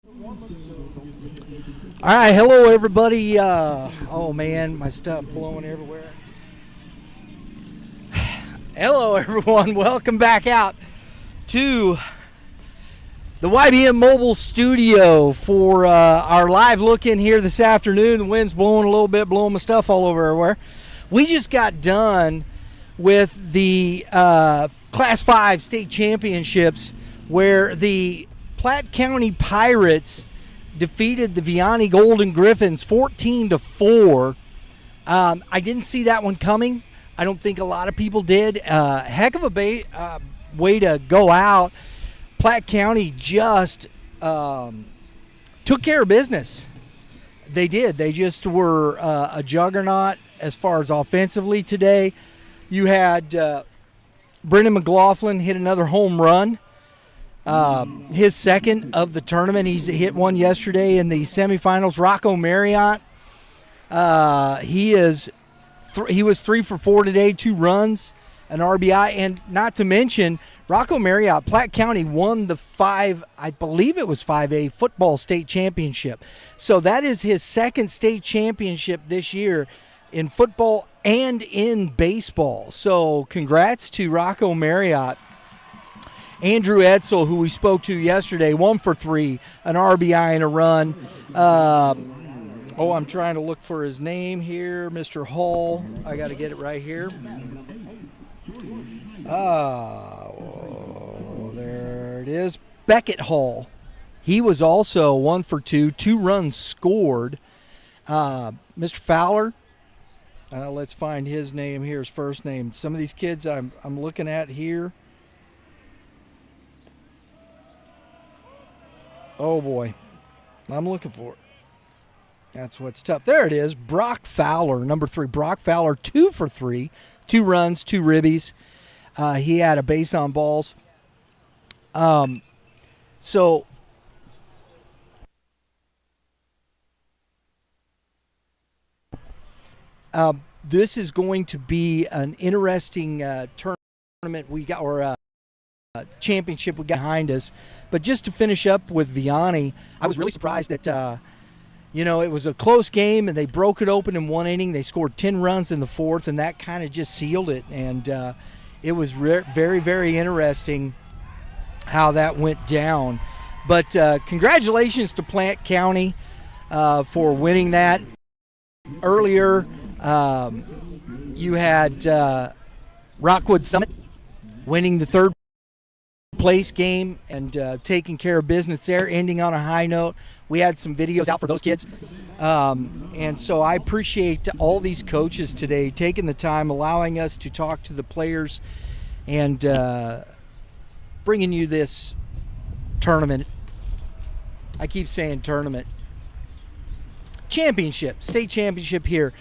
All right, hello everybody. Oh man, my stuff blowing everywhere. Hello everyone, welcome back out to the YBM mobile studio for our live look in here this afternoon. The wind's blowing a little bit, blowing my stuff all over everywhere. We just got done with the Class 5 State Championships where the Platte County Pirates defeated the Vianney Golden Griffins 14-4. I didn't see that one coming. I don't think a lot of people did. Heck of a way to go out. Platte County just took care of business. They did. They just were a juggernaut as far as offensively today. You had Brendan McLaughlin hit another home run. His second of the tournament. He's hit one yesterday in the semifinals. Rocco Marriott, he was 3 for 4 today, 2 runs, an RBI, and not to mention Rocco Marriott. Platte County won the I believe it was 5A football state championship. So that is his second state championship this year in football and in baseball. So congrats to Rocco Marriott. Andrew Edsel, who we spoke to yesterday, 1 for 3, an RBI and a run. I'm trying to look for his name here, Mr. Hall. I got to get it right here. There it is. Beckett Hall. He was also 1 for 2, 2 runs scored. Mr. Fowler, let's find his name here, his first name. Some of these kids I'm looking at here. Oh, boy. I'm looking for it. That's what's tough. There it is. Brock Fowler, number 3. Brock Fowler, 2 for 3, 2 runs, 2 ribbies. He had a base on balls. This is going to be an interesting tournament we got, or championship we got behind us. But just to finish up with Vianney, I was really surprised that it was a close game and they broke it open in 1 inning. They scored 10 runs in the 4th, and that kind of just sealed it. And it was very, very interesting how that went down. But congratulations to Platte County for winning that. Earlier, you had Rockwood Summit winning the 3rd place game and taking care of business there, ending on a high note. We had some videos out for those kids. And so I appreciate all these coaches today taking the time, allowing us to talk to the players and bringing you this tournament. I keep saying tournament. Championship, state championship here.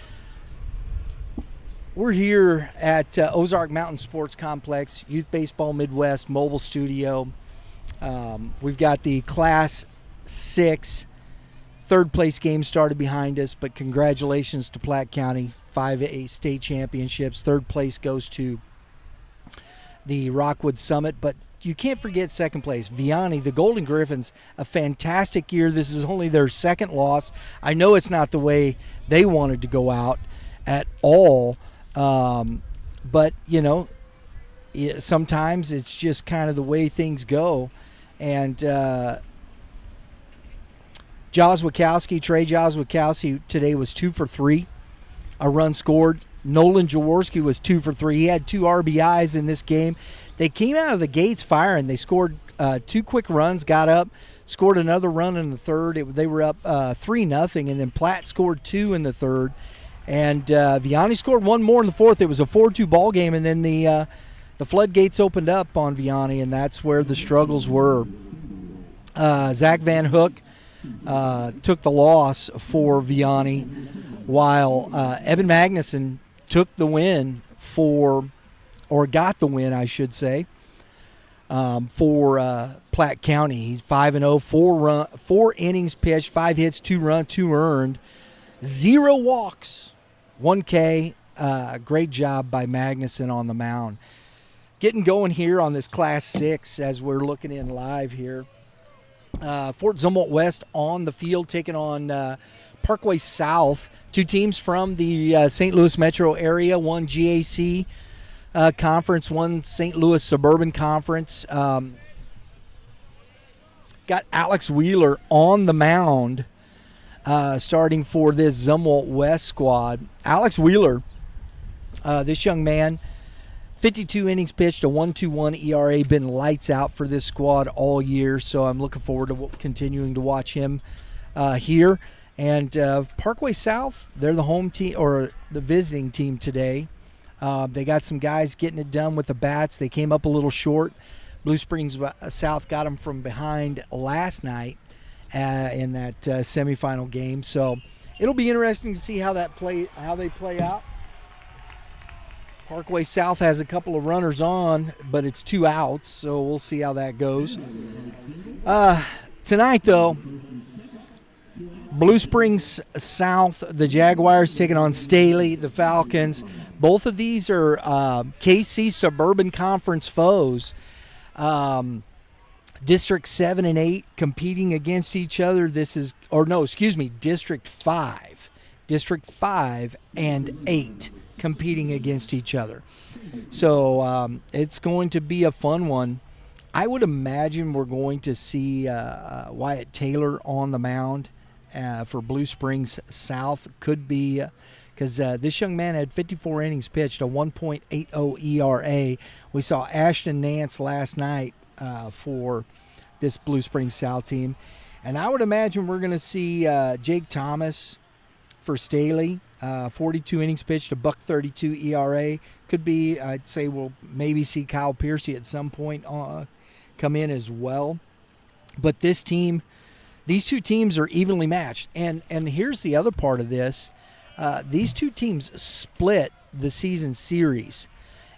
We're here at Ozark Mountain Sports Complex, Youth Baseball Midwest mobile studio. We've got the Class 6 3rd place game started behind us, but congratulations to Platte County, 5A state championships. 3rd place goes to the Rockwood Summit, but you can't forget 2nd place, Vianney, the Golden Griffins, a fantastic year. This is only their 2nd loss. I know it's not the way they wanted to go out at all. But sometimes it's just kind of the way things go. And Trey Jozwikowski today was 2 for 3, a run scored. Nolan Jaworski was 2 for 3. He had 2 RBIs in this game. They came out of the gates firing. They scored 2 quick runs, got up, scored another run in the 3rd. They were up 3-0, and then Platte scored 2 in the 3rd. And Vianney scored 1 more in the 4th. It was a 4-2 ball game, and then the floodgates opened up on Vianney, and that's where the struggles were. Zach Van Hook took the loss for Vianney, while Evan Magnuson took the win got the win, I should say, for Platte County. He's 5-0, 4 innings pitched, 5 hits, 2 runs, 2 earned, 0 walks, 1 K. Great job by Magnuson on the mound. Getting going here on this Class 6 as we're looking in live here. Fort Zumwalt West on the field taking on Parkway South, two teams from the St. Louis metro area, one GAC conference, one St. Louis Suburban Conference. Got Alex Wheeler on the mound starting for this Zumwalt West squad. Alex Wheeler, this young man, 52 innings pitched, a 1.21 ERA, been lights out for this squad all year, so I'm looking forward to continuing to watch him here. And Parkway South, they're the home team or the visiting team today. They got some guys getting it done with the bats. They came up a little short. Blue Springs South got them from behind last night in that semifinal game. So it'll be interesting to see how they play out. Parkway South has a couple of runners on, but it's 2 outs, so we'll see how that goes. Tonight, though, Blue Springs South, the Jaguars taking on Staley, the Falcons. Both of these are KC Suburban Conference foes. District 7 and 8 competing against each other. District 5. District 5 and 8 competing against each other. So it's going to be a fun one. I would imagine we're going to see Wyatt Taylor on the mound for Blue Springs South. Could be because this young man had 54 innings pitched, a 1.80 ERA. We saw Ashton Nance last night for this Blue Springs South team. And I would imagine we're going to see Jake Thomas for Staley, 42 innings pitched, a $1.32 ERA. Could be, I'd say we'll maybe see Kyle Piercy at some point come in as well. But these two teams are evenly matched. And here's the other part of this. These two teams split the season series.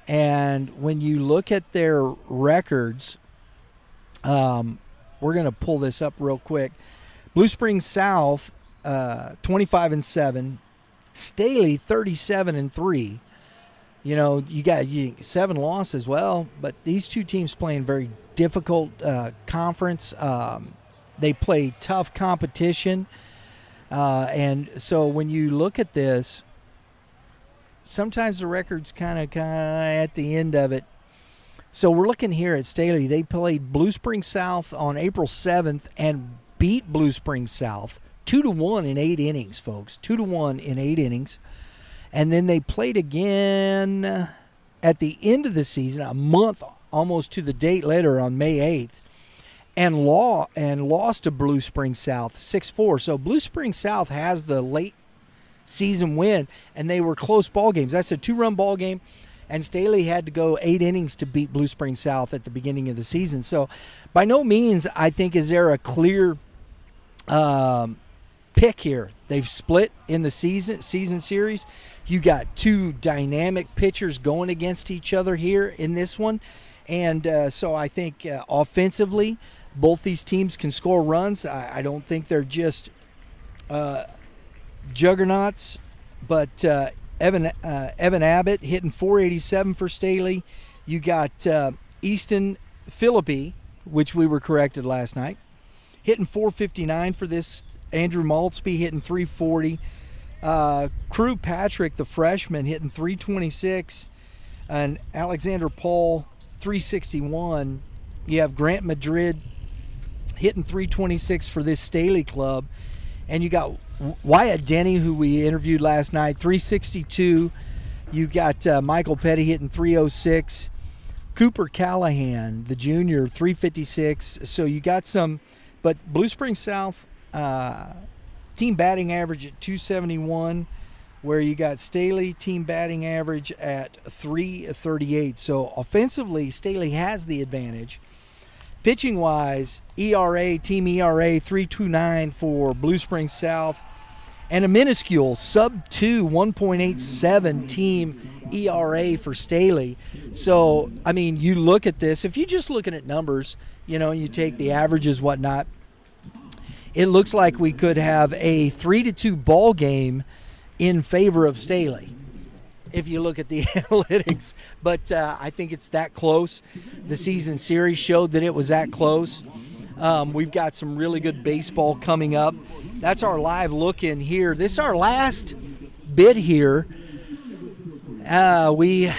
And when you look at their records, we're going to pull this up real quick. Blue Springs South, 25-7. Staley, 37-3. You know, you got 7 losses. Well, but these two teams playing very difficult conference. They play tough competition. And so when you look at this, sometimes the record's kind of at the end of it. So we're looking here at Staley. They played Blue Springs South on April 7th and beat Blue Springs South 2-1 in 8 innings, folks. 2-1 in 8 innings. And then they played again at the end of the season, a month almost to the date later on May 8th. And lost to Blue Springs South 6-4. So Blue Springs South has the late season win, and they were close ball games. That's a 2-run ball game, and Staley had to go 8 innings to beat Blue Springs South at the beginning of the season. So by no means, I think, is there a clear pick here. They've split in the season series. You got 2 dynamic pitchers going against each other here in this one. And so I think offensively, both these teams can score runs. I don't think they're just juggernauts, but Evan Abbott hitting .487 for Staley. You got Easton Philippi, which we were corrected last night, hitting .459 for this. Andrew Maltzby hitting .340. Crew Patrick, the freshman, hitting .326, and Alexander Paul .361. You have Grant Madrid hitting .326 for this Staley club. And you got Wyatt Denny, who we interviewed last night, .362. You got Michael Petty hitting .306. Cooper Callahan, the junior, .356. So you got some, but Blue Springs South team batting average at .271, where you got Staley team batting average at .338. So offensively, Staley has the advantage. Pitching wise, team ERA 3.29 for Blue Springs South, and a minuscule sub-2 1.87 team ERA for Staley. So, I mean, you look at this, if you're just looking at numbers, you take the averages, whatnot, it looks like we could have a 3-2 ball game in favor of Staley if you look at the analytics. But I think it's that close. The season series showed that it was that close. We've got some really good baseball coming up. That's our live look in here. This is our last bit here. We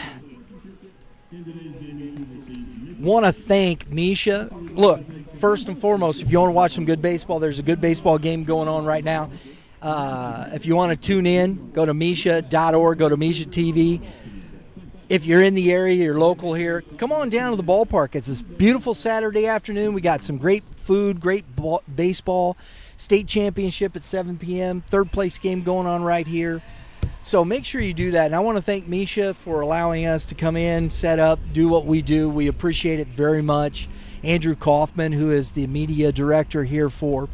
want to thank Misha. Look, first and foremost, if you want to watch some good baseball, there's a good baseball game going on right now. If you want to tune in, go to misha.org, go to Misha TV. If you're in the area, you're local here, come on down to the ballpark. It's this beautiful Saturday afternoon. We got some great food, great baseball, state championship at 7 p.m., third place game going on right here. So make sure you do that. And I want to thank Misha for allowing us to come in, set up, do what we do. We appreciate it very much. Andrew Kaufman, who is the media director here for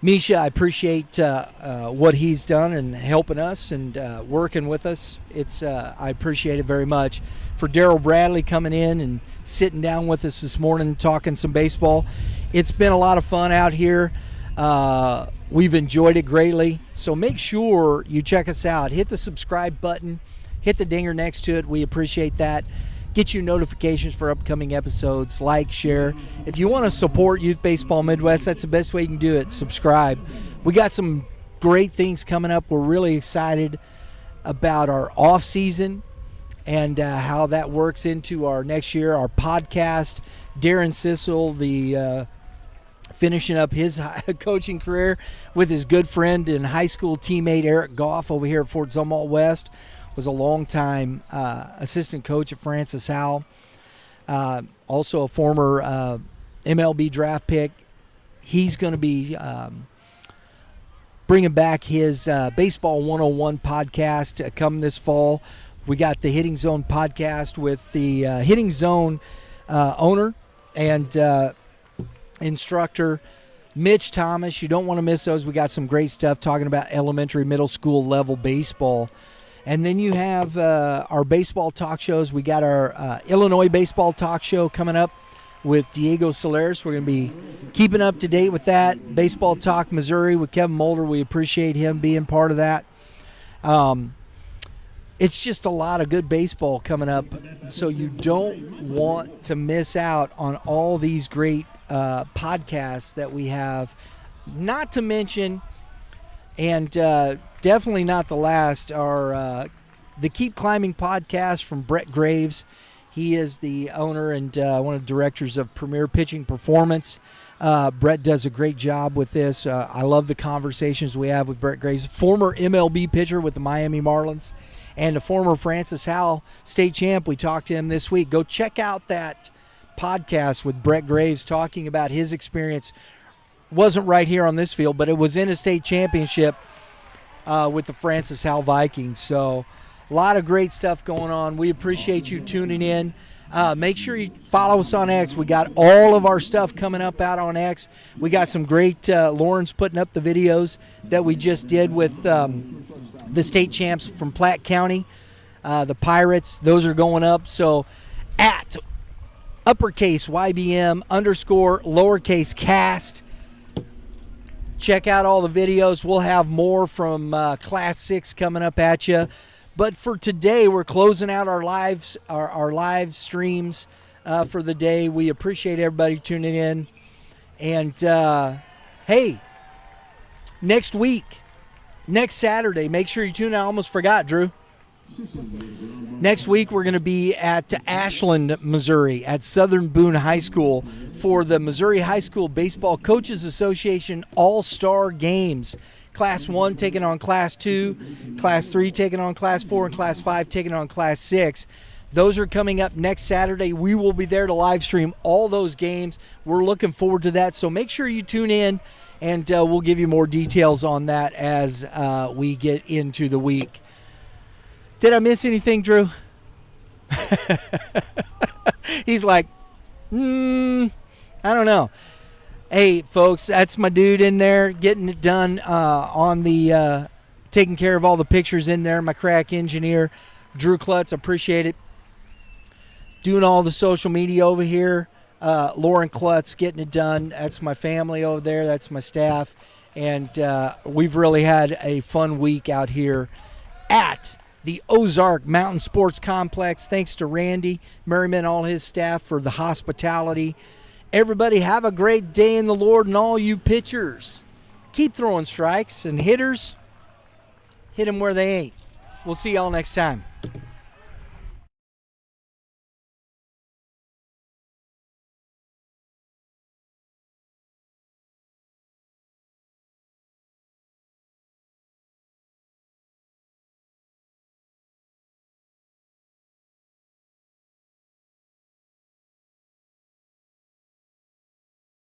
Misha, I appreciate what he's done and helping us and working with us. I appreciate it very much. For Daryl Bradley coming in and sitting down with us this morning, talking some baseball. It's been a lot of fun out here. We've enjoyed it greatly. So make sure you check us out. Hit the subscribe button. Hit the dinger next to it. We appreciate that. Get you notifications for upcoming episodes. Like, share. If you want to support Youth Baseball Midwest, that's the best way you can do it. Subscribe. We got some great things coming up. We're really excited about our off season and how that works into our next year. Our podcast, Darren Sissel, the finishing up his coaching career with his good friend and high school teammate Eric Goff over here at Fort Zumwalt West. Was a long-time assistant coach at Francis Howell. Also a former MLB draft pick. He's going to be bringing back his Baseball 101 podcast coming this fall. We got the Hitting Zone podcast with the Hitting Zone owner and instructor Mitch Thomas. You don't want to miss those. We got some great stuff talking about elementary, middle school level baseball. And then you have our baseball talk shows. We got our Illinois baseball talk show coming up with Diego Solares. We're going to be keeping up to date with that. Baseball Talk Missouri with Kevin Mulder. We appreciate him being part of that. It's just a lot of good baseball coming up, so you don't want to miss out on all these great podcasts that we have. Not to mention, and definitely not the last, are the Keep Climbing podcast from Brett Graves. He is the owner and one of the directors of Premier Pitching Performance. Brett does a great job with this. I love the conversations we have with Brett Graves, former MLB pitcher with the Miami Marlins and a former Francis Howell state champ. We talked to him this week. Go check out that podcast with Brett Graves talking about his experience. Wasn't right here on this field, but it was in a state championship with the Francis Howell Vikings. So a lot of great stuff going on. We appreciate you tuning in. Make sure you follow us on X. We got all of our stuff coming up out on X. We got some great Lauren's putting up the videos that we just did with the state champs from Platte County, the Pirates. Those are going up. So at uppercase YBM _ lowercase cast. Check out all the videos. We'll have more from Class 6 coming up at you. But for today, we're closing out our live streams for the day. We appreciate everybody tuning in. And, hey, next week, next Saturday, make sure you tune in. I almost forgot, Drew. Next week, we're going to be at Ashland, Missouri, at Southern Boone High School for the Missouri High School Baseball Coaches Association All-Star Games. Class 1 taking on Class 2, Class 3 taking on Class 4, and Class 5 taking on Class 6. Those are coming up next Saturday. We will be there to live stream all those games. We're looking forward to that, so make sure you tune in, and we'll give you more details on that as we get into the week. Did I miss anything, Drew? He's like, I don't know. Hey, folks, that's my dude in there getting it done on the taking care of all the pictures in there. My crack engineer, Drew Klutz, appreciate it. Doing all the social media over here. Lauren Klutz getting it done. That's my family over there. That's my staff. And we've really had a fun week out here at the Ozark Mountain Sports Complex. Thanks to Randy Merriman and all his staff for the hospitality. Everybody have a great day in the Lord, and all you pitchers, keep throwing strikes, and hitters, hit them where they ain't. We'll see y'all next time.